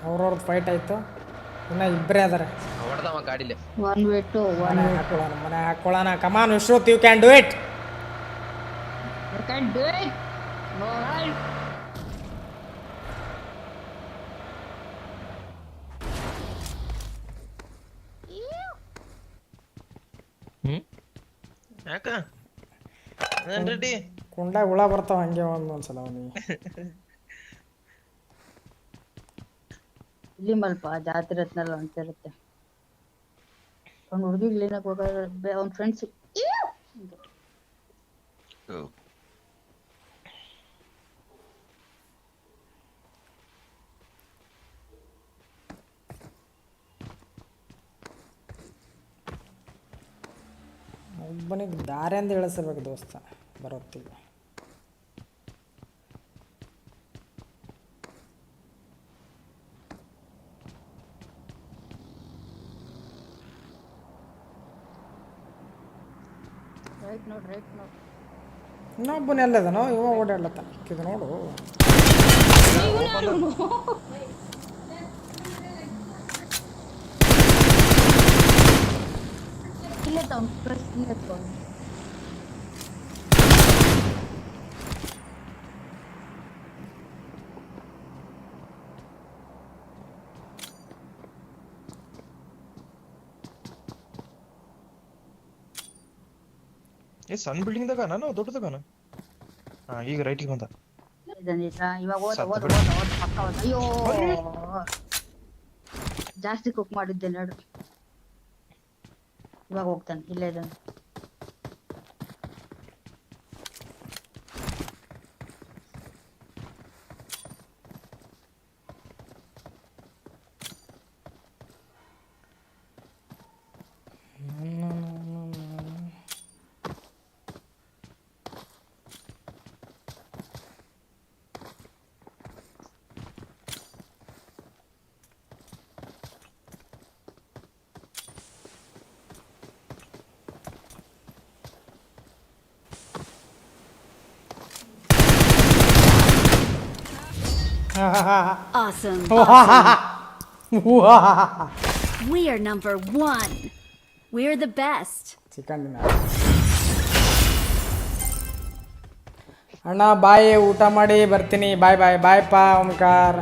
ಅವ್ರವ್ರದ್ದು fight ಆಯಿತು. ಇನ್ನು ಇಬ್ಬರೇ ಅದಾರೆ. ಹೊಡೆದವ ಗಾಡಿಲಿ. ಮನೆ ಹಾಕೊಳ್ಳೋಣ. ಕಮಾನ್ ವಿಶ್ರುತ್, ಯು ಕ್ಯಾನ್ ಡೂ ಇಟ್. ಯಾಕ ರೆಡ್ಡಿ ಕುಂಡಾಗ ಹುಳ ಬರ್ತಾವ ಹಂಗೆ ಒಂದೊಂದ್ಸಲ ಅವನಿಗೆ. ಇಲ್ಲಿ ಮಲ್ಪ ಜಾತ್ರೆ ರತ್ನಲ್ಲ ಅಂತಿರುತ್ತೆ. ಅವ್ನ ಹುಡುಗಿ ಇಲ್ಲಿನಕ್ ಹೋಗ ಅವ್ನ ಫ್ರೆಂಡ್ಸ್ ಒಬ್ಬನಿಗೆ ದಾರಿಯಿಂದ ಇಳಿಸಬೇಕು ದೋಸ್ತ ಬರೋತ್ತಿಗೆ. ರೈಟ್ ನೋಡ್ ಇನ್ನೊಬ್ಬನ ಎಲ್ಲದನೋ ಇವ ಓಡಾಡ್ಲತ್ತಾನ. ಇದು ನೋಡು, ಇಲ್ಲೇ ತಗೊಂಡ್ ಪ್ರೆಸ್ ಇಲ್ಲೇ ತಗೊಂಡ್ ಸಣ್ಣ ಬಿಲ್ಡಿಂಗ್ ದಾಗ ನಾವು ದೊಡ್ಡದಾಗನ. ಈಗ ರೈಟಿಗೆ ಬಂದ. ಇವಾಗ ಓದ ಪಕ್ಕ ಹೋದ. ಅಯ್ಯೋ ಜಾಸ್ತಿ ಕುಕ್ ಮಾಡಿದ್ದೆ ನೋಡು. ಇವಾಗ ಹೋಗ್ತಾನೆ, ಇಲ್ಲೇ ಇದ್ದಾನೆ. Awesome. We are number 1. We're the best. Chicken ಅಣ್ಣ ಬಾಯ್, ಊಟ ಮಾಡಿ ಬರ್ತೀನಿ. ಬಾಯ್ ಬಾಯ್ ಬಾಯ್ ಪಾ ಓಂಕಾರ.